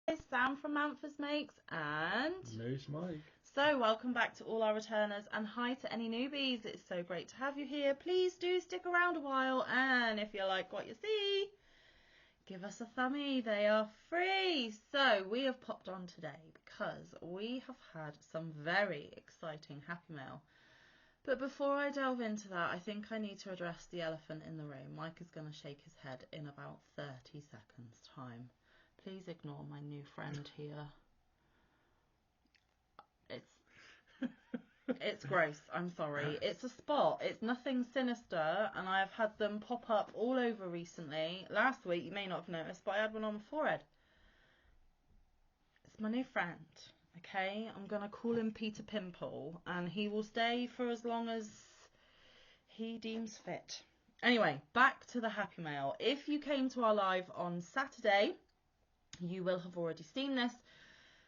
guys, Sam from Manfa's Makes and Moose Mike. So welcome back to all our returners and hi to any newbies. It's so great to have you here. Please do stick around a while, and if you like what you see, give us a thumbie. They are free. So we have popped on today because we have had some very exciting Happy Mail. But before I delve into that, I think I need to address the elephant in the room. Mike is going to shake his head in about 30 seconds time. Please ignore my new friend here. It's gross. I'm sorry. It's a spot. It's nothing sinister, and I have had them pop up all over recently. Last week, you may not have noticed, but I had one on my forehead. It's my new friend, okay? I'm going to call him Peter Pimple, and he will stay for as long as he deems fit. Anyway, back to the Happy Mail. If you came to our live on Saturday, you will have already seen this,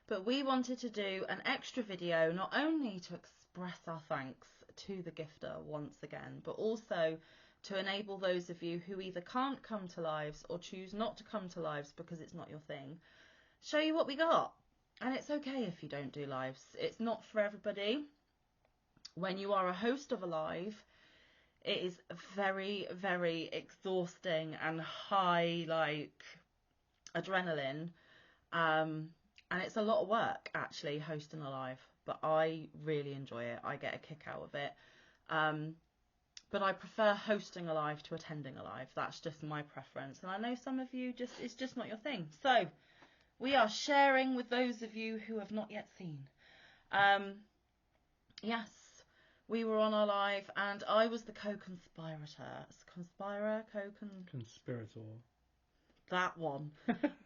but we wanted to do an extra video not only to express our thanks to the gifter once again, but also to enable those of you who either can't come to lives or choose not to come to lives because it's not your thing, show you what we got. And it's okay if you don't do lives. It's not for everybody. When you are a host of a live, it is very, very exhausting and high, like, adrenaline. And it's a lot of work, actually, hosting a live. But I really enjoy it. I get a kick out of it. But I prefer hosting a live to attending a live. That's just my preference. And I know some of you, it's just not your thing. So we are sharing with those of you who have not yet seen. Yes, we were on our live and I was the co-conspirator. Conspirator. That one.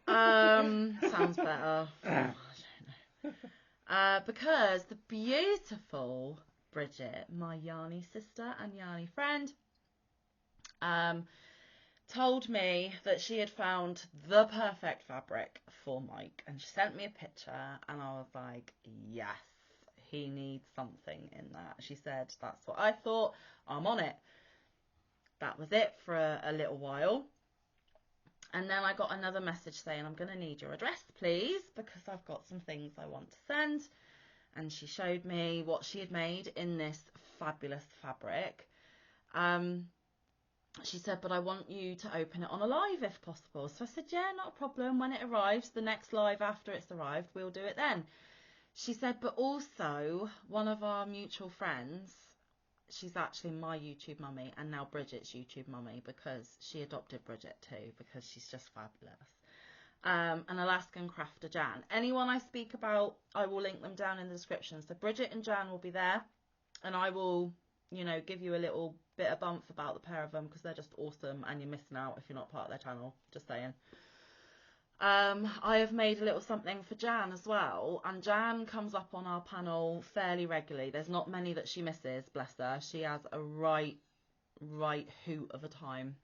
Sounds better. I don't know. Because the beautiful Bridget, my Yarny sister and Yarny friend, told me that she had found the perfect fabric for Mike, and she sent me a picture, and I was like, yes, he needs something in that. She said, that's what I thought, I'm on it. That was it for a little while. And then I got another message saying, I'm going to need your address, please, because I've got some things I want to send. And she showed me what she had made in this fabulous fabric. She said, but I want you to open it on a live if possible. So I said, yeah, not a problem. When it arrives, the next live after it's arrived, we'll do it then. She said, but also one of our mutual friends, she's actually my YouTube mummy and now Bridget's YouTube mummy because she adopted Bridget too because she's just fabulous. An Alaskan crafter, Jan. Anyone I speak about, I will link them down in the description. So Bridget and Jan will be there, and I will, you know, give you a little bit of bump about the pair of them because they're just awesome and you're missing out if you're not part of their channel. Just saying. I have made a little something for Jan as well, and Jan comes up on our panel fairly regularly. There's not many that she misses, bless her. She has a right hoot of a time,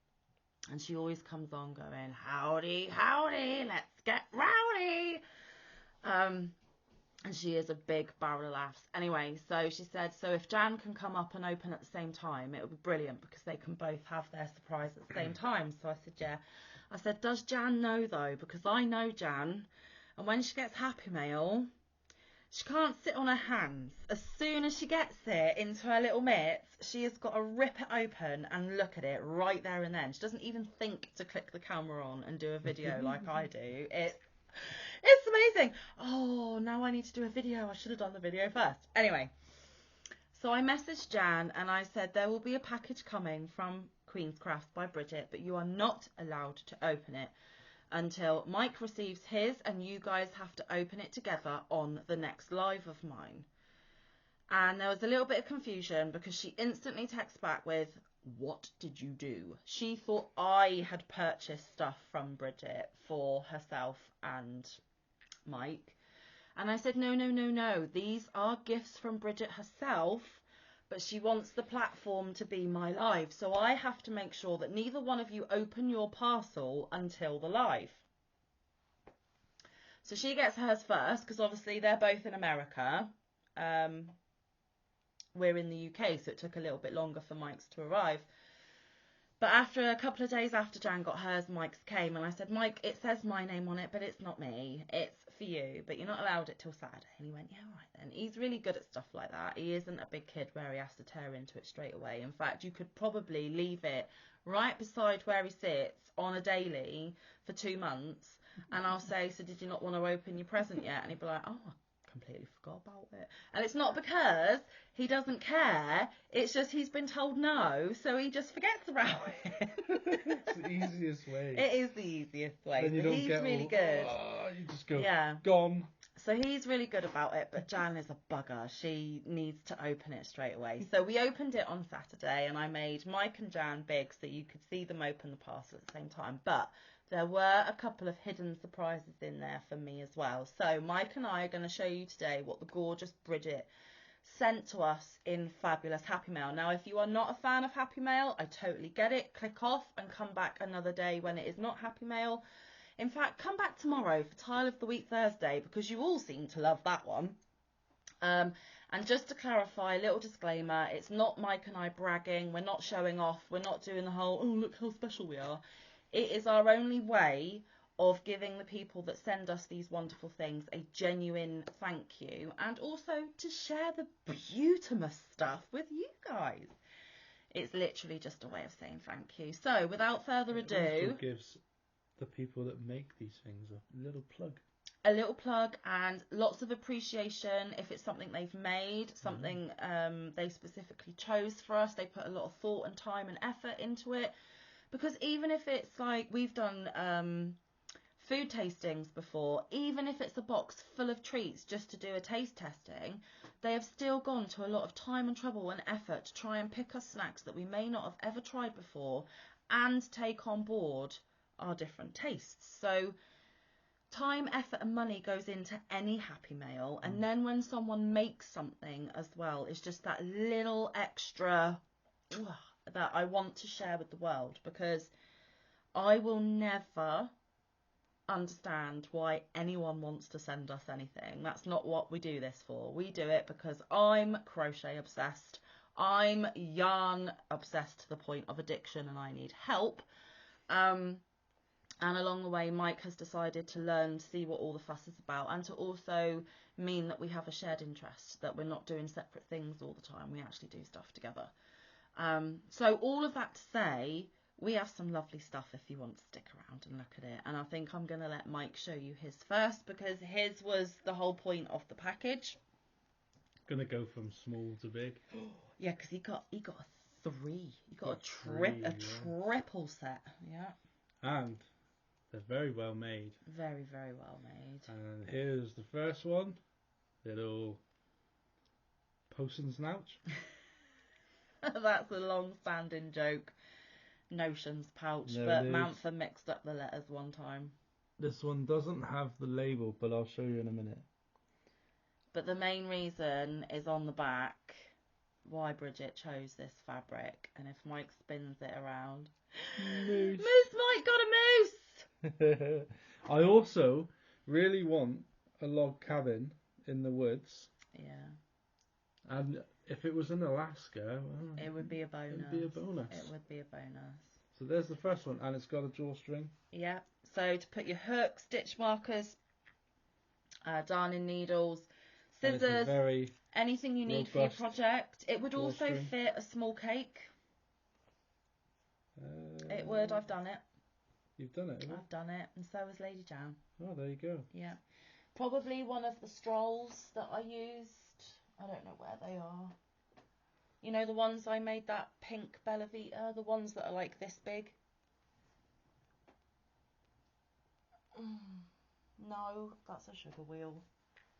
and she always comes on going, howdy, howdy, let's get rowdy. And she is a big barrel of laughs. Anyway, so she said, so if Jan can come up and open at the same time, it would be brilliant because they can both have their surprise at the same time. So I said, yeah. I said, does Jan know though? Because I know Jan, and when she gets Happy Mail, she can't sit on her hands. As soon as she gets it into her little mitts, she has got to rip it open and look at it right there and then. She doesn't even think to click the camera on and do a video like I do. It's amazing. Oh, now I need to do a video. I should have done the video first. Anyway, so I messaged Jan and I said there will be a package coming from Queen's Crafts by Bridget, but you are not allowed to open it until Mike receives his, and you guys have to open it together on the next live of mine. And there was a little bit of confusion because she instantly texts back with, what did you do? She thought I had purchased stuff from Bridget for herself and Mike. And I said, no. These are gifts from Bridget herself, but she wants the platform to be my live. So I have to make sure that neither one of you open your parcel until the live. So she gets hers first because obviously they're both in America. We're in the UK, so it took a little bit longer for Mike's to arrive. But after a couple of days after Jan got hers, Mike's came, and I said, Mike, it says my name on it, but it's not me. It's for you, but you're not allowed it till Saturday. And he went, yeah, all right then. He's really good at stuff like that. He isn't a big kid where he has to tear into it straight away. In fact, you could probably leave it right beside where he sits on a daily for 2 months, and I'll say, so did you not want to open your present yet? And he'd be like, oh, I completely forgot about it. And it's not because he doesn't care, it's just he's been told no, so he just forgets about it. It's the easiest way. It is the easiest way. And you So don't he's get really all, good. You just go, Yeah. gone. So he's really good about it, but Jan is a bugger. She needs to open it straight away. So we opened it on Saturday, and I made Mike and Jan big so you could see them open the parcel at the same time. But there were a couple of hidden surprises in there for me as well. So Mike and I are going to show you today what the gorgeous Bridget sent to us in fabulous Happy Mail. Now, if you are not a fan of Happy Mail, I totally get it. Click off and come back another day when it is not Happy Mail. In fact, come back tomorrow for Tile of the Week Thursday, because you all seem to love that one. And just to clarify, a little disclaimer, it's not Mike and I bragging. We're not showing off. We're not doing the whole, oh, look how special we are. It is our only way of giving the people that send us these wonderful things a genuine thank you, and also to share the beautimous stuff with you guys. It's literally just a way of saying thank you. So, without further ado... It also gives the people that make these things a little plug. A little plug and lots of appreciation if it's something they've made, something they specifically chose for us. They put a lot of thought and time and effort into it. Because even if it's like, we've done food tastings before, even if it's a box full of treats just to do a taste testing, they have still gone to a lot of time and trouble and effort to try and pick us snacks that we may not have ever tried before and take on board our different tastes. So time, effort and money goes into any Happy Mail, and then when someone makes something as well, it's just that little extra that I want to share with the world, because I will never understand why anyone wants to send us anything. That's not what we do this for. We do it because I'm crochet obsessed, I'm yarn obsessed to the point of addiction, and I need help. And along the way, Mike has decided to learn to see what all the fuss is about, and to also mean that we have a shared interest, that we're not doing separate things all the time. We actually do stuff together. So all of that to say, we have some lovely stuff if you want to stick around and look at it. And I think I'm going to let Mike show you his first, because his was the whole point of the package. Gonna go from small to big. Yeah, because he got a 3. He got a triple set. Yeah. And they're very well made. Very, very well made. And here's the first one. Little Potion Snouch. That's a long-standing joke. Notions pouch, There but it is. Manfa mixed up the letters one time. This one doesn't have the label, but I'll show you in a minute. But the main reason is on the back why Bridget chose this fabric. And if Mike spins it around... Moose. Moose Mike got a moose! I also really want a log cabin in the woods. Yeah. And if it was in Alaska, well, It would be a bonus. It would be a bonus. It would be a bonus. So there's the first one, and it's got a drawstring. Yeah. So to put your hook, stitch markers, darning needles, scissors, anything you need for your project. It would also fit a small cake. It would. I've done it. You've done it, haven't you? I've done it, and so has Lady Jan. Oh, there you go. Yeah. Probably one of the strolls that I used. I don't know where they are. You know the ones I made, that pink Bella Vita, the ones that are like this big? No, that's a sugar wheel.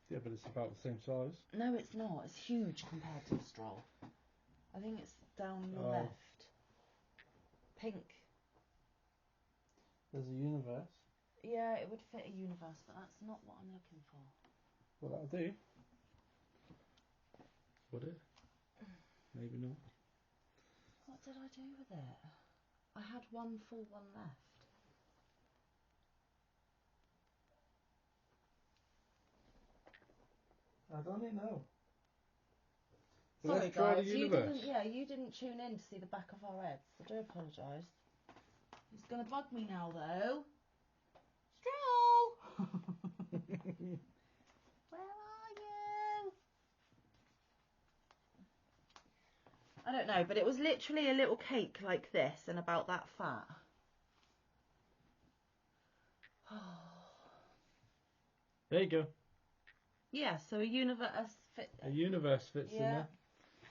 Yeah, but it's about the same size. No, it's not. It's huge compared to the stroll. I think it's down your left. Pink. There's a universe. Yeah, it would fit a universe, but that's not what I'm looking for. Well, that'll do. Would it? Maybe not. What did I do with it? I had one full one left. I don't even know. Sorry guys, you didn't tune in to see the back of our heads. I do apologise. He's going to bug me now though. Stroll! know, but it was literally a little cake like this and about that fat. There you go. Yeah, so a universe fits. A universe fits in there.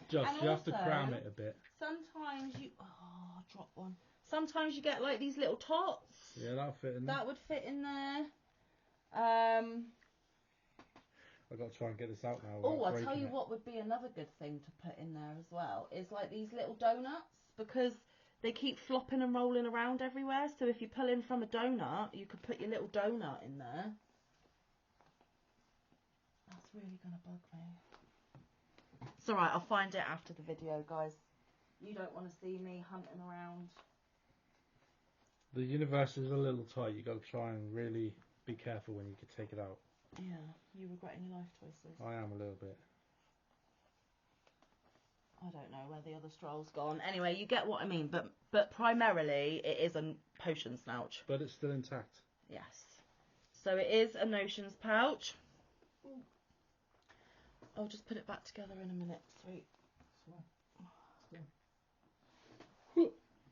Just, And you have to also, cram it a bit. Sometimes you... Oh, drop one. Sometimes you get like these little tots. Yeah, that'll fit in there. That would fit in there. I've got to try and get this out now. Oh, I'll tell you what would be another good thing to put in there as well is like these little donuts, because they keep flopping and rolling around everywhere. So if you pull in from a donut, you could put your little donut in there. That's really going to bug me. It's alright, I'll find it after the video, guys. You don't want to see me hunting around. The universe is a little tight. You got to try and really be careful when you can take it out. Yeah, you regretting your life choices. I am a little bit. I don't know where the other stroll's gone. Anyway, you get what I mean. But primarily, it is a potion pouch. But it's still intact. Yes. So it is a notions pouch. I'll just put it back together in a minute, sweet.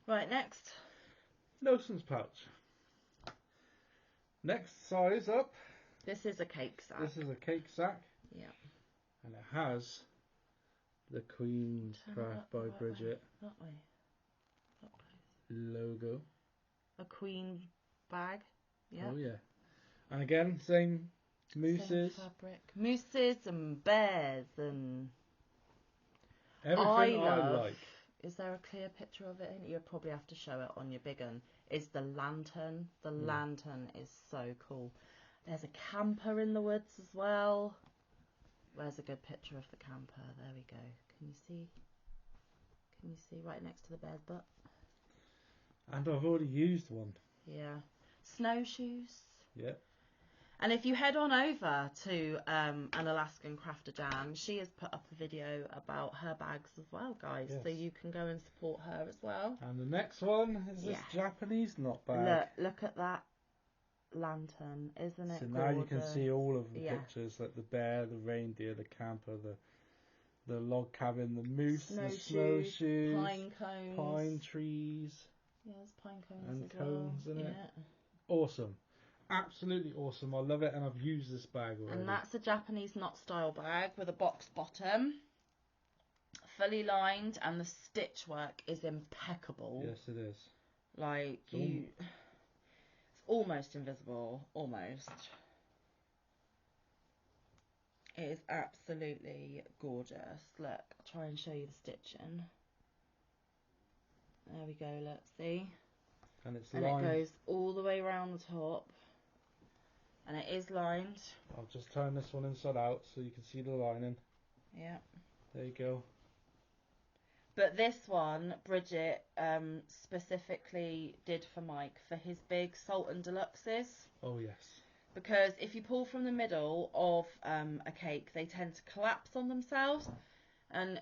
Right, next. Notions pouch. Next size up. This is a cake sack. This is a cake sack. Yeah. And it has the Queen Craft by Bridget That way. logo. A queen bag. Yeah. Oh yeah. And again, same mousses. Same fabric. Mousses and bears and Everything I like. Is there a clear picture of it? You'll probably have to show it on your big one. Is the lantern. The lantern is so cool. There's a camper in the woods as well. Where's a good picture of the camper? There we go. Can you see? Can you see right next to the bear's butt? And I've already used one. Yeah. Snowshoes. Yeah. And if you head on over to an Alaskan crafter Jan, she has put up a video about her bags as well, guys. Yes. So you can go and support her as well. And the next one is this Japanese knot bag. Look at that lantern, isn't it? So gorgeous? now you can see all of the pictures, like the bear, the reindeer, the camper, the log cabin, the moose, the snowshoes, pine cones, pine trees. Yeah, there's pine cones and as cones well. in it. Awesome. Absolutely awesome. I love it, and I've used this bag already. And that's a Japanese knot style bag with a box bottom, fully lined, and the stitch work is impeccable. Yes, it is. Like it's almost invisible, almost. It is absolutely gorgeous. Look, I'll try and show you the stitching. There we go, let's see. And it's and lined. it goes all the way around the top. And it is lined. I'll just turn this one inside out so you can see the lining. Yeah. There you go. But this one, Bridget specifically did for Mike for his big Sultan Deluxes. Oh, yes. Because if you pull from the middle of a cake, they tend to collapse on themselves. And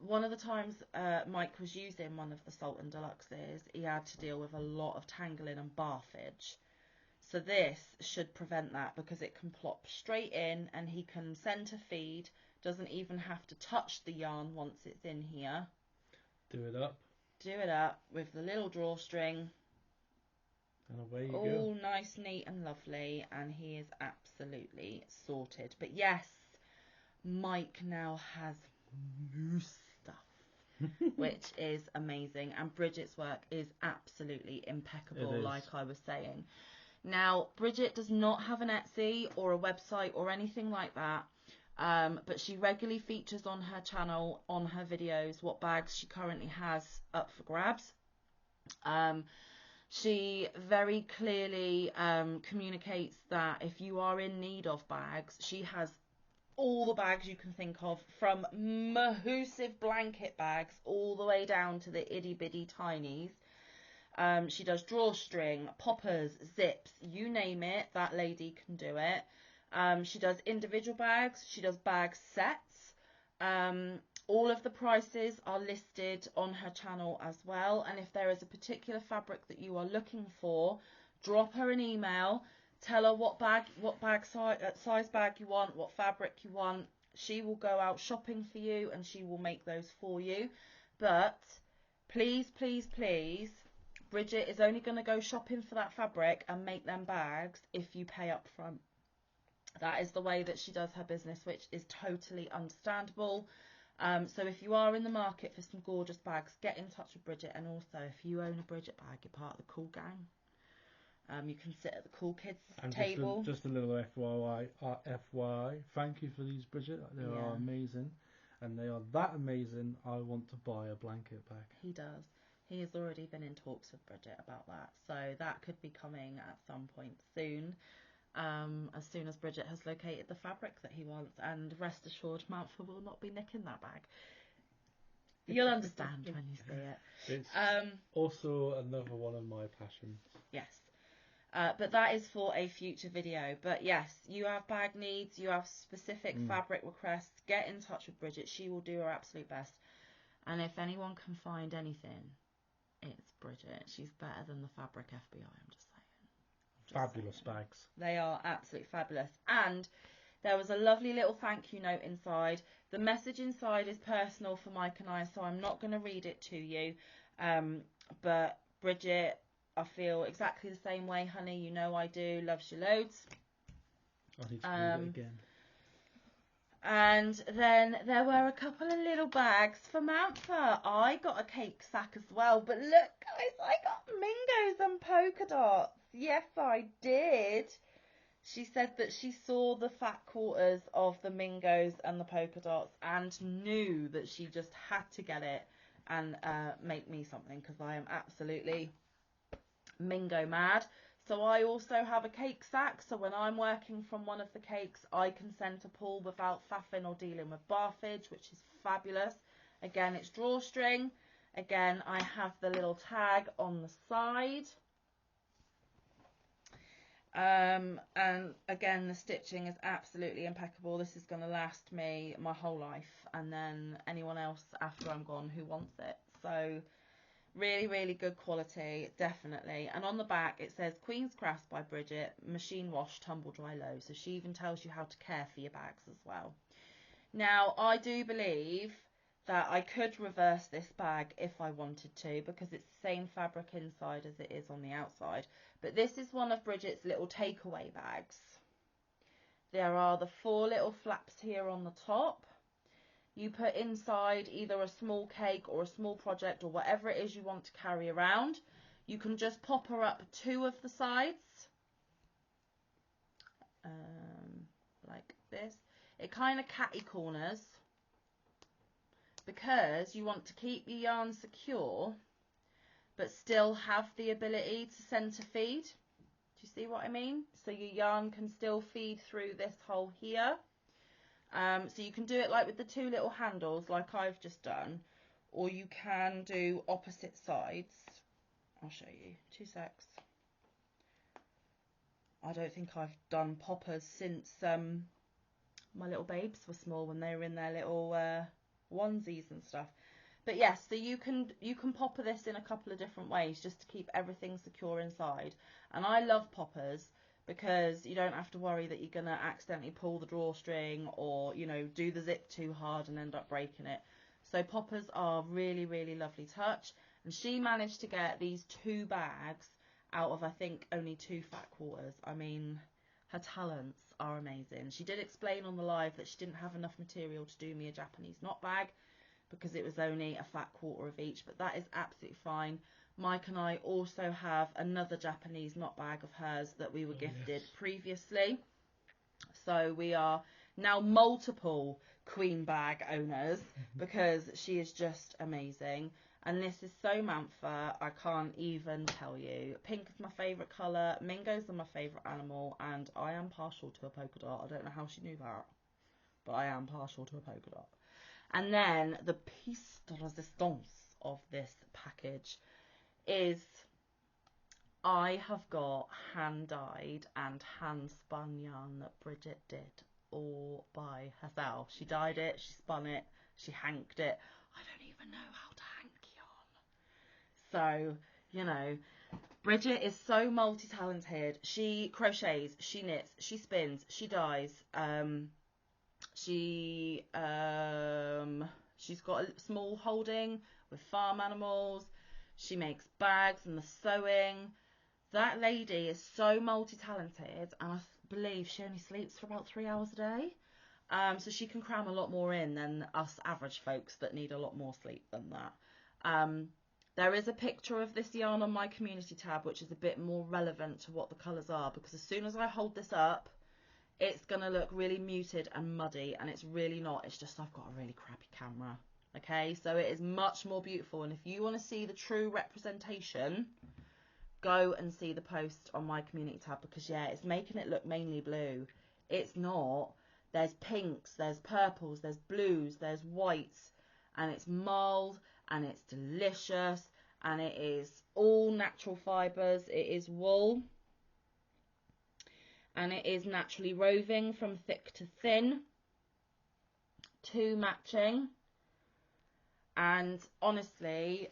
one of the times Mike was using one of the Sultan Deluxes, he had to deal with a lot of tangling and barfage. So this should prevent that because it can plop straight in and he can centre feed, doesn't even have to touch the yarn once it's in here. Do it up. Do it up with the little drawstring. And away you go. All nice, neat and lovely, and he is absolutely sorted. But yes, Mike now has moose stuff, which is amazing. And Bridget's work is absolutely impeccable, like I was saying. Now, Bridget does not have an Etsy or a website or anything like that, but she regularly features on her channel, on her videos, what bags she currently has up for grabs. She very clearly communicates that if you are in need of bags, she has all the bags you can think of, from massive blanket bags all the way down to the itty bitty tinies. She does drawstring, poppers, zips, you name it, that lady can do it. She does individual bags, she does bag sets. All of the prices are listed on her channel as well, and if there is a particular fabric that you are looking for, drop her an email, tell her what size bag you want, what fabric you want. She will go out shopping for you and she will make those for you. But please, please, please, Bridget is only going to go shopping for that fabric and make them bags if you pay up front. That is the way that she does her business, which is totally understandable. So if you are in the market for some gorgeous bags, get in touch with Bridget. And also, if you own a Bridget bag, you're part of the cool gang. You can sit at the cool kids table. Just a little FYI. Thank you for these, Bridget. They are amazing. And they are that amazing, I want to buy a blanket bag. He does. He has already been in talks with Bridget about that. So that could be coming at some point soon. As soon as Bridget has located the fabric that he wants. And rest assured, Manfa will not be nicking that bag. You'll understand when you see it. It's also another one of my passions. Yes. But that is for a future video. But yes, you have bag needs, you have specific fabric requests, get in touch with Bridget. She will do her absolute best. And if anyone can find anything, it's Bridget. She's better than the fabric FBI, I'm just saying. Fabulous bags. They are absolutely fabulous. And there was a lovely little thank you note inside. The message inside is personal for Mike and I, so I'm not going to read it to you. But Bridget, I feel exactly the same way, honey. You know I do. Loves you loads. I need to read it again. And then there were a couple of little bags for Manfa. I got a cake sack as well. But look, guys, I got mingos and polka dots. Yes, I did. She said that she saw the fat quarters of the mingos and the polka dots and knew that she just had to get it and make me something, because I am absolutely mingo mad. So I also have a cake sack, so when I'm working from one of the cakes, I can send to Paul without faffing or dealing with barfage, which is fabulous. Again, it's drawstring. Again, I have the little tag on the side. And again, the stitching is absolutely impeccable. This is going to last me my whole life, and then anyone else after I'm gone who wants it. So really, really good quality, definitely. And on the back it says Queen's Crafts by Bridget, machine wash, tumble dry low. So she even tells you how to care for your bags as well. Now, I do believe that I could reverse this bag if I wanted to, because it's the same fabric inside as it is on the outside. But this is one of Bridget's little takeaway bags. There are the 4 little flaps here on the top. You put inside either a small cake or a small project or whatever it is you want to carry around. You can just pop her up 2 of the sides, like this. It kind of catty corners, because you want to keep your yarn secure but still have the ability to centre feed. Do you see what I mean? So your yarn can still feed through this hole here. So you can do it like with the 2 little handles like I've just done, or you can do opposite sides. I'll show you. 2 secs. I don't think I've done poppers since my little babes were small, when they were in their little onesies and stuff. But yes, so you can popper this in a couple of different ways just to keep everything secure inside. And I love poppers because you don't have to worry that you're going to accidentally pull the drawstring or, you know, do the zip too hard and end up breaking it. So poppers are really, really lovely touch. And she managed to get these 2 bags out of, I think, only 2 fat quarters. I mean, her talents are amazing. She did explain on the live that she didn't have enough material to do me a Japanese knot bag, because it was only a fat quarter of each, but that is absolutely fine. Mike and I also have another Japanese knot bag of hers that we were gifted previously. So we are now multiple Queen bag owners because she is just amazing. And this is so Manfa, I can't even tell you. Pink is my favourite colour, Mingos are my favourite animal, and I am partial to a polka dot. I don't know how she knew that, but I am partial to a polka dot. And then the piece de resistance of this package is, I have got hand-dyed and hand-spun yarn that Bridget did all by herself. She dyed it, she spun it, she hanked it. I don't even know how to hank yarn. So, you know, Bridget is so multi-talented. She crochets, she knits, she spins, she dyes, she She's got a small holding with farm animals. She makes bags and the sewing. That lady is so multi-talented, and I believe she only sleeps for about 3 hours a day. So she can cram a lot more in than us average folks that need a lot more sleep than that. There is a picture of this yarn on my community tab, which is a bit more relevant to what the colours are, because as soon as I hold this up, it's going to look really muted and muddy, and it's really not. It's just I've got a really crappy camera. Okay, so it is much more beautiful, and if you want to see the true representation, go and see the post on my community tab, because yeah, it's making it look mainly blue. It's not. There's pinks, there's purples, there's blues, there's whites, and it's mulled, and it's delicious, and it is all natural fibres. It is wool, and it is naturally roving from thick to thin, 2 matching. And honestly,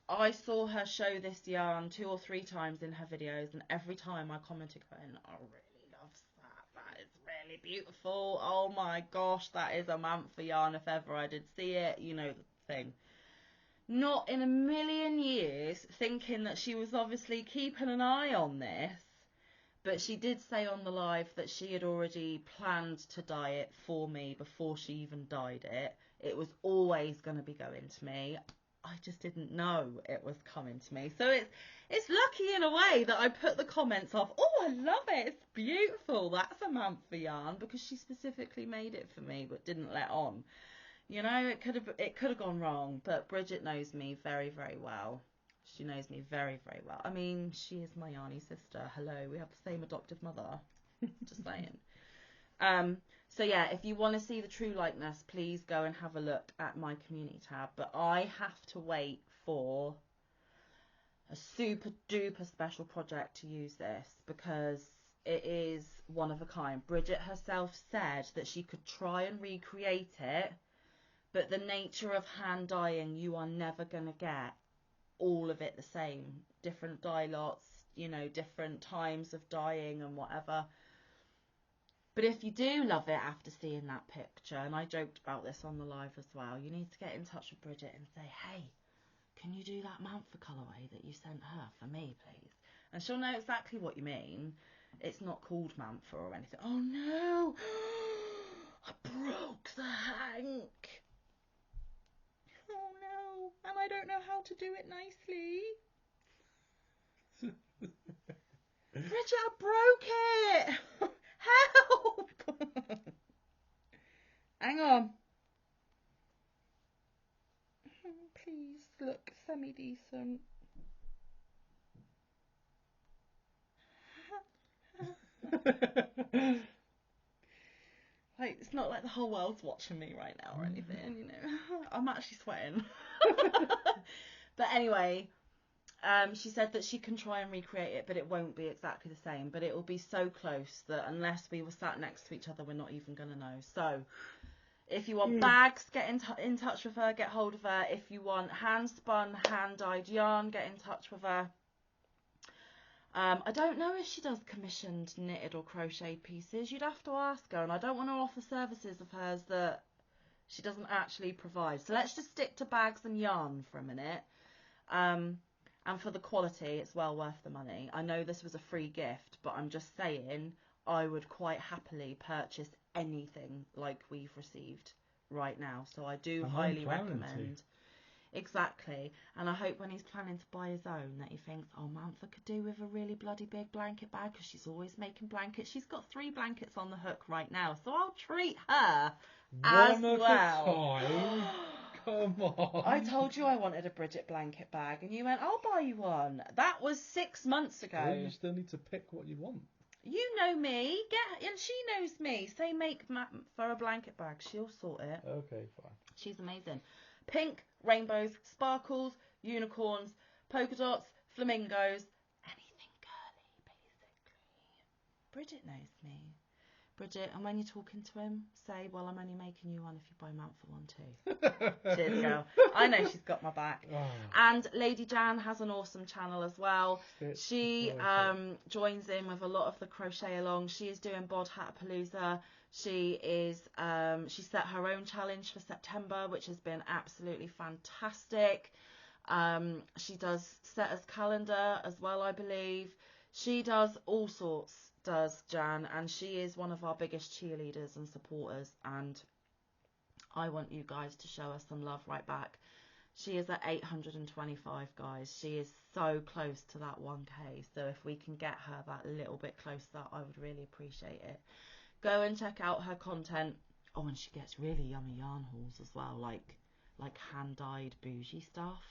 I saw her show this yarn 2 or 3 times in her videos, and every time I commented going, I really love that. That is really beautiful. Oh my gosh, that is a Manfa yarn if ever I did see it. You know the thing. Not in a million years thinking that she was obviously keeping an eye on this, but she did say on the live that she had already planned to dye it for me before she even dyed it. It was always going to be going to me. I just didn't know it was coming to me. So it's lucky in a way that I put the comments off. Oh, I love it. It's beautiful. That's a Manfa yarn, because she specifically made it for me but didn't let on. You know, it could have gone wrong, but Bridget knows me very, very well. She knows me very, very well. I mean, she is my yarny sister. Hello, we have the same adoptive mother. Just saying. So yeah, if you want to see the true likeness, please go and have a look at my community tab. But I have to wait for a super duper special project to use this, because it is one of a kind. Bridget herself said that she could try and recreate it, but the nature of hand dyeing, you are never going to get all of it the same. Different dye lots, you know, different times of dyeing and whatever. But if you do love it after seeing that picture, and I joked about this on the live as well, you need to get in touch with Bridget and say, hey, can you do that Manfa colourway that you sent her for me, please? And she'll know exactly what you mean. It's not called Manfa or anything. Oh no, I broke the hank. Oh no, and I don't know how to do it nicely. Bridget, I broke it. Help! Hang on. Please look semi-decent. Like, it's not like the whole world's watching me right now or anything, you know. I'm actually sweating. But anyway, she said that she can try and recreate it, but it won't be exactly the same. But it will be so close that unless we were sat next to each other, we're not even going to know. So if you want bags, get in touch with her, get hold of her. If you want hand-spun, hand-dyed yarn, get in touch with her. I don't know if she does commissioned knitted or crocheted pieces. You'd have to ask her, and I don't want to offer services of hers that she doesn't actually provide. So let's just stick to bags and yarn for a minute. And for the quality, it's well worth the money. I know this was a free gift, but I'm just saying I would quite happily purchase anything like we've received right now. So I do highly recommend. Exactly. And I hope when he's planning to buy his own that he thinks, oh, Manfa could do with a really bloody big blanket bag, because she's always making blankets. She's got 3 blankets on the hook right now, so I'll treat her as well. Come on. I told you I wanted a Bridget blanket bag, and you went, I'll buy you one. That was 6 months ago. Well, you still need to pick what you want. You know me, and she knows me. Say make for a blanket bag, she'll sort it. Okay, fine. She's amazing. Pink, rainbows, sparkles, unicorns, polka dots, flamingos, anything girly, basically. Bridget knows me. Bridget, and when you're talking to him, say, well, I'm only making you one if you buy Manfa one too. Cheers, girl. I know she's got my back. Oh. And Lady Jan has an awesome channel as well. She joins in with a lot of the crochet along. She is doing Bod Hat Palooza She set her own challenge for September, which has been absolutely fantastic. She does Setter's calendar as well, I believe. She does all sorts, does Jan, and she is one of our biggest cheerleaders and supporters, and I want you guys to show her some love right back. She is at 825, guys. She is so close to that 1K, so if we can get her that little bit closer, I would really appreciate it. Go and check out her content. Oh, and she gets really yummy yarn hauls as well, like hand-dyed bougie stuff,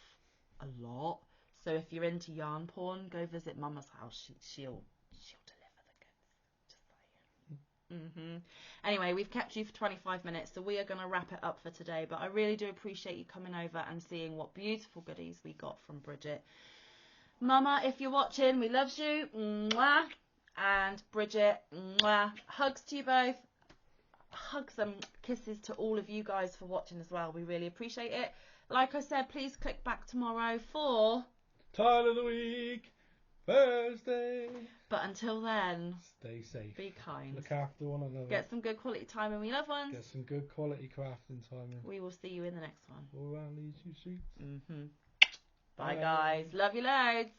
a lot. So if you're into yarn porn, go visit Mama's house. She'll deliver the goods. Just saying. Anyway, we've kept you for 25 minutes, so we are going to wrap it up for today. But I really do appreciate you coming over and seeing what beautiful goodies we got from Bridget. Mama, if you're watching, we loves you. Mwah. And Bridget, mwah. Hugs to you both. Hugs and kisses to all of you guys for watching as well. We really appreciate it. Like I said, please click back tomorrow for Tile of the Week, Thursday. But until then, stay safe. Be kind. Look after one another. Get some good quality time with your loved ones. Get some good quality crafting time in. We will see you in the next one. All around these two streets. Bye, guys. Love you loads.